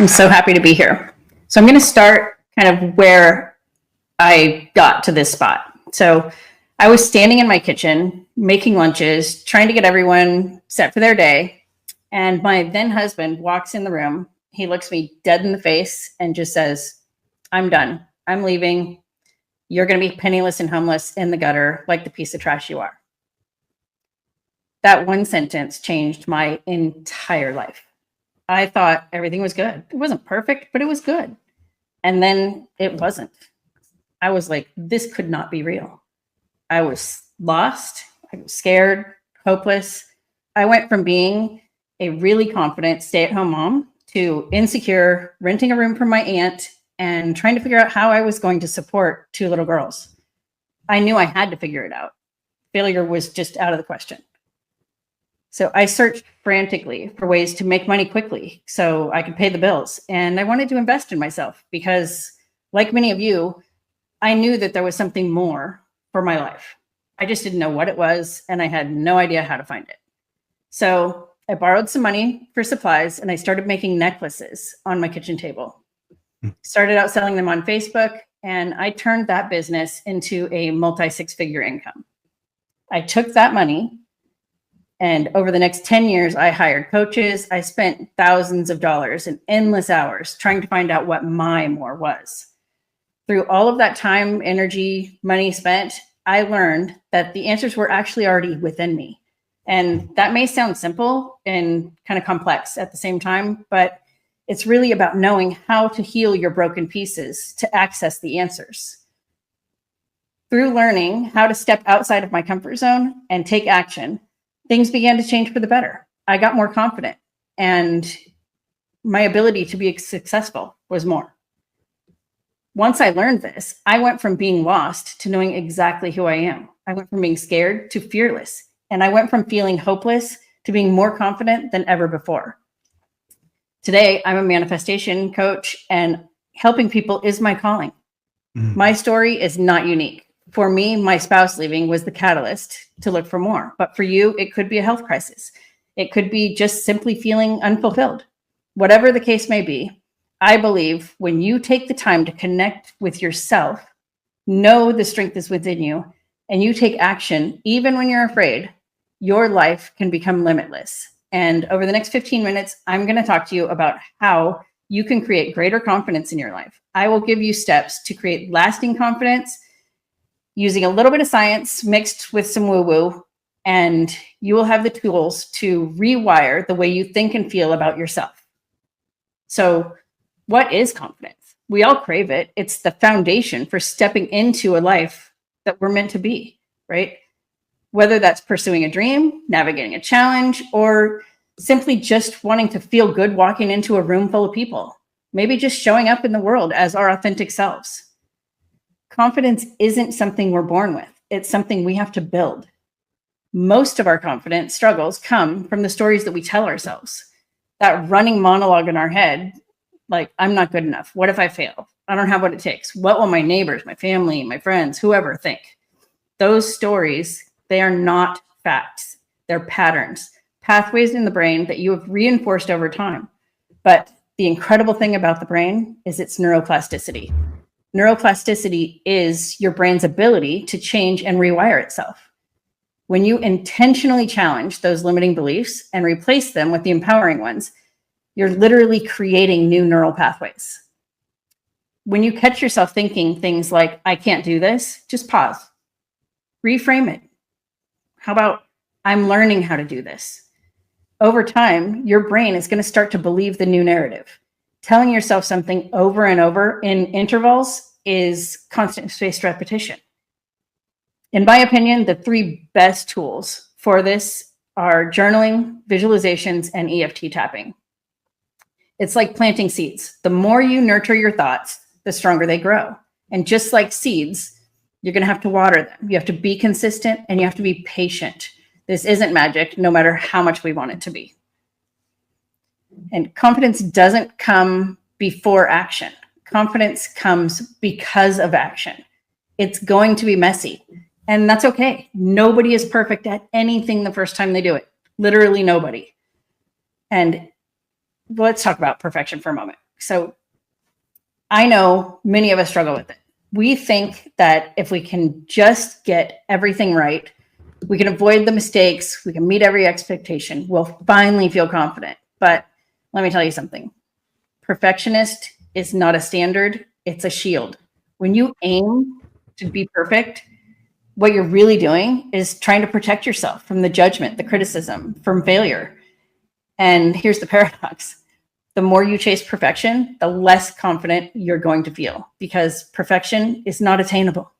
I'm so happy to be here. So I'm going to start kind of where I got to this spot. So I was standing in my kitchen, making lunches, trying to get everyone set for their day. And my then husband walks in the room. He looks me dead in the face and just says, "I'm done. I'm leaving. You're going to be penniless and homeless in the gutter like the piece of trash you are." That one sentence changed my entire life. I thought everything was good. It wasn't perfect, but it was good. And then it wasn't. I was like, this could not be real. I was lost. I was scared, hopeless. I went from being a really confident stay-at-home mom to insecure, renting a room from my aunt, and trying to figure out how I was going to support two little girls. I knew I had to figure it out. Failure was just out of the question. So I searched frantically for ways to make money quickly so I could pay the bills. And I wanted to invest in myself because, like many of you, I knew that there was something more for my life. I just didn't know what it was, and I had no idea how to find it. So I borrowed some money for supplies, and I started making necklaces on my kitchen table. Started out selling them on Facebook, and I turned that business into a multi-six-figure income. I took that money, and over the next 10 years, I hired coaches. I spent thousands of dollars and endless hours trying to find out what my more was. Through all of that time, energy, money spent, I learned that the answers were actually already within me. And that may sound simple and kind of complex at the same time, but it's really about knowing how to heal your broken pieces to access the answers. Through learning how to step outside of my comfort zone and take action, things began to change for the better. I got more confident, and my ability to be successful was more. Once I learned this, I went from being lost to knowing exactly who I am. I went from being scared to fearless, and I went from feeling hopeless to being more confident than ever before. Today, I'm a manifestation coach, and helping people is my calling. My story is not unique. For me, my spouse leaving was the catalyst to look for more. But for you, it could be a health crisis. It could be just simply feeling unfulfilled. Whatever the case may be, I believe when you take the time to connect with yourself, know the strength is within you, and you take action, even when you're afraid, your life can become limitless. And over the next 15 minutes, I'm going to talk to you about how you can create greater confidence in your life. I will give you steps to create lasting confidence using a little bit of science mixed with some woo-woo, and you will have the tools to rewire the way you think and feel about yourself. So what is confidence? We all crave it. It's the foundation for stepping into a life that we're meant to be, right? Whether that's pursuing a dream, navigating a challenge, or simply just wanting to feel good walking into a room full of people, maybe just showing up in the world as our authentic selves. Confidence isn't something we're born with. It's something we have to build. Most of our confidence struggles come from the stories that we tell ourselves. That running monologue in our head, like, I'm not good enough. What if I fail? I don't have what it takes. What will my neighbors, my family, my friends, whoever think? Those stories, they are not facts. They're patterns, pathways in the brain that you have reinforced over time. But the incredible thing about the brain is its neuroplasticity. Neuroplasticity is your brain's ability to change and rewire itself. When you intentionally challenge those limiting beliefs and replace them with the empowering ones, you're literally creating new neural pathways. When you catch yourself thinking things like, I can't do this, just pause. Reframe it. How about, I'm learning how to do this? Over time, your brain is going to start to believe the new narrative. Telling yourself something over and over in intervals is constant spaced repetition. In my opinion, the three best tools for this are journaling, visualizations, and EFT tapping. It's like planting seeds. The more you nurture your thoughts, the stronger they grow. And just like seeds, you're going to have to water them. You have to be consistent, and you have to be patient. This isn't magic, no matter how much we want it to be. And confidence doesn't come before action. Confidence comes because of action. It's going to be messy, and that's okay. Nobody is perfect at anything the first time they do it. Literally nobody. And let's talk about perfection for a moment. So I know many of us struggle with it. We think that if we can just get everything right, we can avoid the mistakes, we can meet every expectation, we'll finally feel confident. But let me tell you something. Perfectionist is not a standard, it's a shield. When you aim to be perfect, what you're really doing is trying to protect yourself from the judgment, the criticism, from failure. And here's the paradox. The more you chase perfection, the less confident you're going to feel, because perfection is not attainable.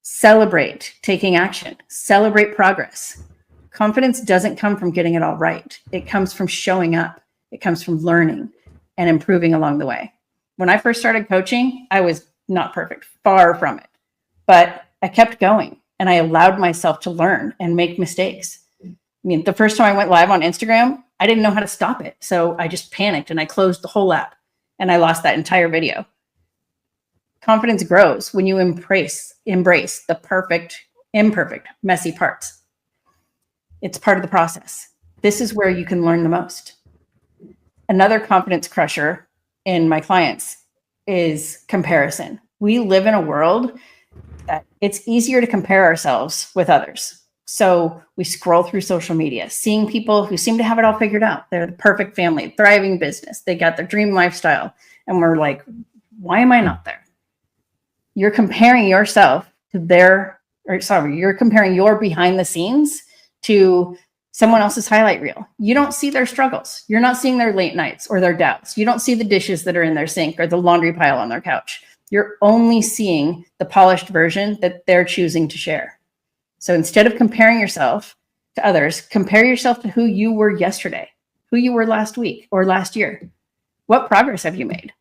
Celebrate taking action, celebrate progress. Confidence doesn't come from getting it all right. It comes from showing up. It comes from learning and improving along the way. When I first started coaching, I was not perfect, far from it, but I kept going and I allowed myself to learn and make mistakes. I mean, the first time I went live on Instagram, I didn't know how to stop it. So I just panicked and I closed the whole app and I lost that entire video. Confidence grows when you embrace the perfect, imperfect, messy parts. It's part of the process. This is where you can learn the most. Another confidence crusher in my clients is comparison. We live in a world that it's easier to compare ourselves with others. So we scroll through social media, seeing people who seem to have it all figured out. They're the perfect family, thriving business. They got their dream lifestyle. And we're like, why am I not there? You're comparing yourself to you're comparing your behind the scenes to someone else's highlight reel. You don't see their struggles. You're not seeing their late nights or their doubts. You don't see the dishes that are in their sink or the laundry pile on their couch. You're only seeing the polished version that they're choosing to share. So instead of comparing yourself to others, compare yourself to who you were yesterday, who you were last week or last year. What progress have you made?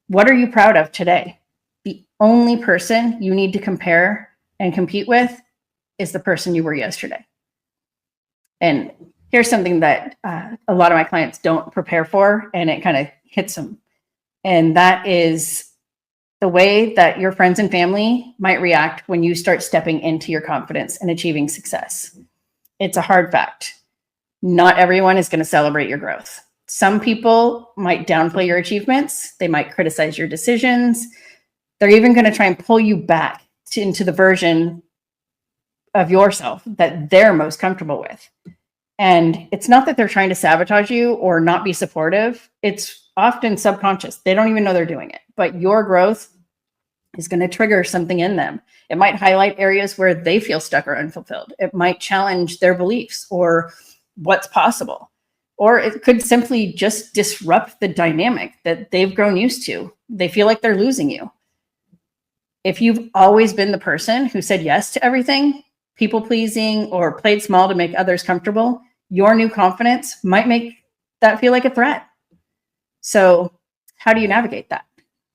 What are you proud of today? The only person you need to compare and compete with is the person you were yesterday. And here's something that a lot of my clients don't prepare for, and it kind of hits them. And that is the way that your friends and family might react when you start stepping into your confidence and achieving success. It's a hard fact. Not everyone is going to celebrate your growth. Some people might downplay your achievements. They might criticize your decisions. They're even going to try and pull you back into the version of yourself that they're most comfortable with. And it's not that they're trying to sabotage you or not be supportive. It's often subconscious. They don't even know they're doing it. But your growth is going to trigger something in them. It might highlight areas where they feel stuck or unfulfilled. It might challenge their beliefs or what's possible. Or it could simply just disrupt the dynamic that they've grown used to. They feel like they're losing you. If you've always been the person who said yes to everything, people pleasing, or played small to make others comfortable, your new confidence might make that feel like a threat. So how do you navigate that?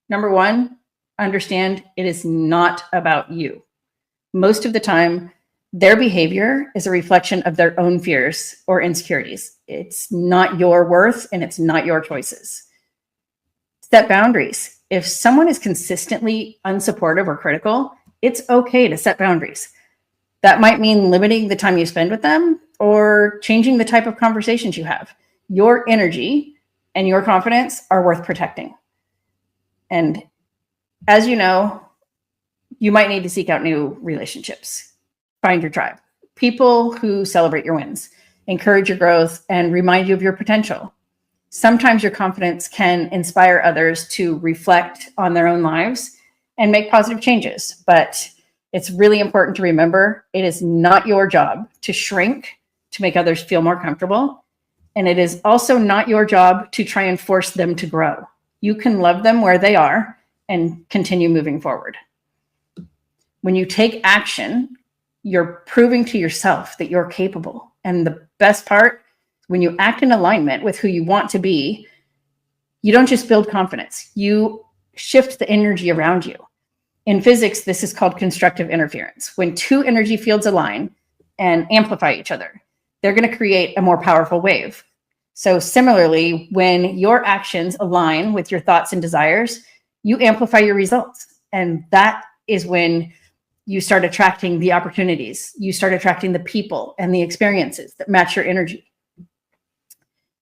Number one, understand it is not about you. Most of the time, their behavior is a reflection of their own fears or insecurities. It's not your worth and it's not your choices. Set boundaries. If someone is consistently unsupportive or critical, it's okay to set boundaries. That might mean limiting the time you spend with them or changing the type of conversations you have. Your energy and your confidence are worth protecting. And as you know, you might need to seek out new relationships. Find your tribe. People who celebrate your wins, encourage your growth, and remind you of your potential. Sometimes your confidence can inspire others to reflect on their own lives and make positive changes. But it's really important to remember it is not your job to shrink to make others feel more comfortable. And it is also not your job to try and force them to grow. You can love them where they are and continue moving forward. When you take action, you're proving to yourself that you're capable. And the best part, when you act in alignment with who you want to be, you don't just build confidence, you shift the energy around you. In physics, this is called constructive interference. When two energy fields align and amplify each other, they're going to create a more powerful wave. So similarly, when your actions align with your thoughts and desires, you amplify your results. And that is when you start attracting the opportunities. You start attracting the people and the experiences that match your energy.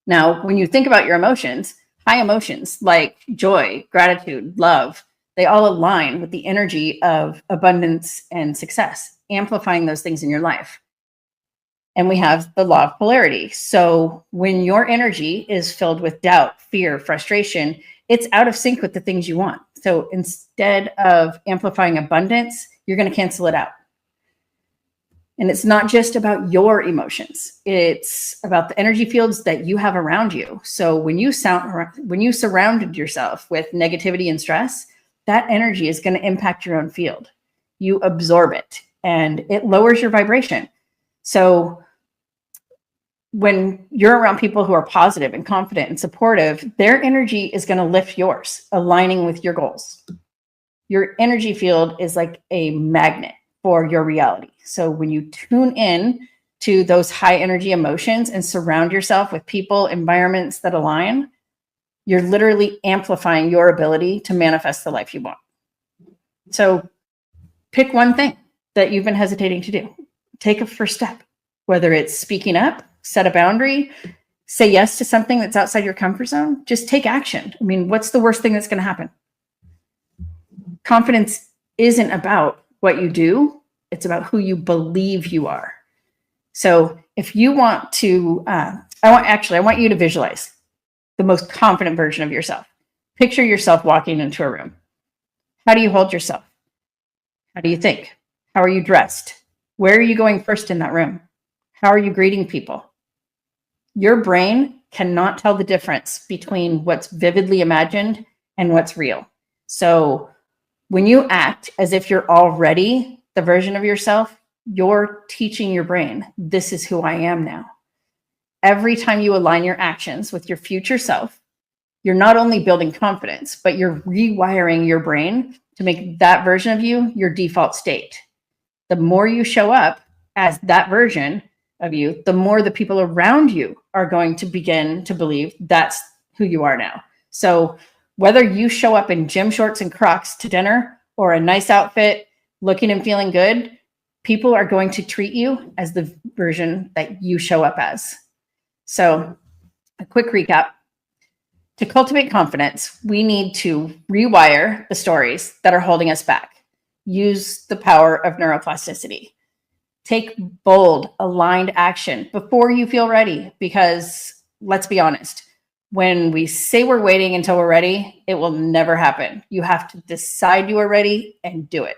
Now, when you think about your emotions, high emotions like joy, gratitude, love, they all align with the energy of abundance and success, amplifying those things in your life. And we have the law of polarity. So when your energy is filled with doubt, fear, frustration, it's out of sync with the things you want. So instead of amplifying abundance, you're going to cancel it out. And it's not just about your emotions. It's about the energy fields that you have around you. So when you surrounded yourself with negativity and stress, that energy is going to impact your own field. You absorb it and it lowers your vibration. So when you're around people who are positive and confident and supportive, their energy is going to lift yours, aligning with your goals. Your energy field is like a magnet for your reality. So when you tune in to those high energy emotions and surround yourself with people, environments that align, you're literally amplifying your ability to manifest the life you want. So pick one thing that you've been hesitating to do. Take a first step, whether it's speaking up, set a boundary, say yes to something that's outside your comfort zone. Just take action. I mean, what's the worst thing that's going to happen? Confidence isn't about what you do. It's about who you believe you are. So if you want to, I want you to visualize the most confident version of yourself. Picture yourself walking into a room. How do you hold yourself? How do you think? How are you dressed? Where are you going first in that room? How are you greeting people? Your brain cannot tell the difference between what's vividly imagined and what's real. So when you act as if you're already the version of yourself, you're teaching your brain, this is who I am now. Every time you align your actions with your future self, you're not only building confidence, but you're rewiring your brain to make that version of you your default state. The more you show up as that version of you, the more the people around you are going to begin to believe that's who you are now. So whether you show up in gym shorts and Crocs to dinner or a nice outfit, looking and feeling good, people are going to treat you as the version that you show up as. So a quick recap. To cultivate confidence, we need to rewire the stories that are holding us back. Use the power of neuroplasticity. Take bold, aligned action before you feel ready, because let's be honest, when we say we're waiting until we're ready, it will never happen. You have to decide you are ready and do it.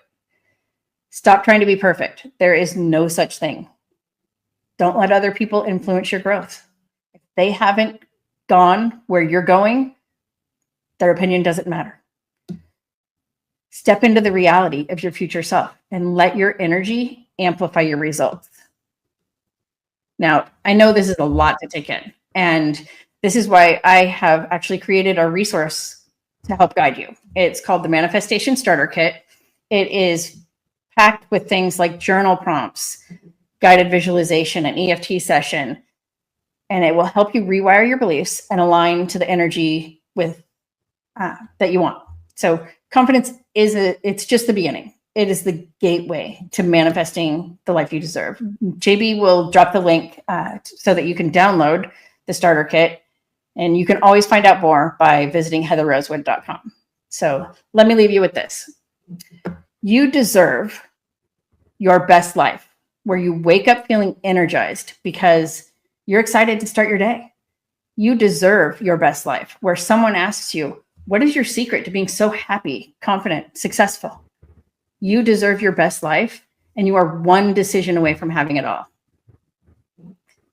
Stop trying to be perfect. There is no such thing. Don't let other people influence your growth. If they haven't gone where you're going, their opinion doesn't matter. Step into the reality of your future self and let your energy amplify your results. Now, I know this is a lot to take in, and this is why I have actually created a resource to help guide you. It's called the Manifestation Starter Kit. It is packed with things like journal prompts, guided visualization, an EFT session, and it will help you rewire your beliefs and align to the energy with that you want. So confidence it's just the beginning. It is the gateway to manifesting the life you deserve. JB will drop the link so that you can download the starter kit, and you can always find out more by visiting heatherrosewood.com. So let me leave you with this. You deserve your best life, where you wake up feeling energized because you're excited to start your day. You deserve your best life, where someone asks you, what is your secret to being so happy, confident, successful? You deserve your best life, and you are one decision away from having it all.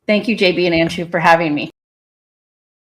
Thank you, JB and Anshu, for having me.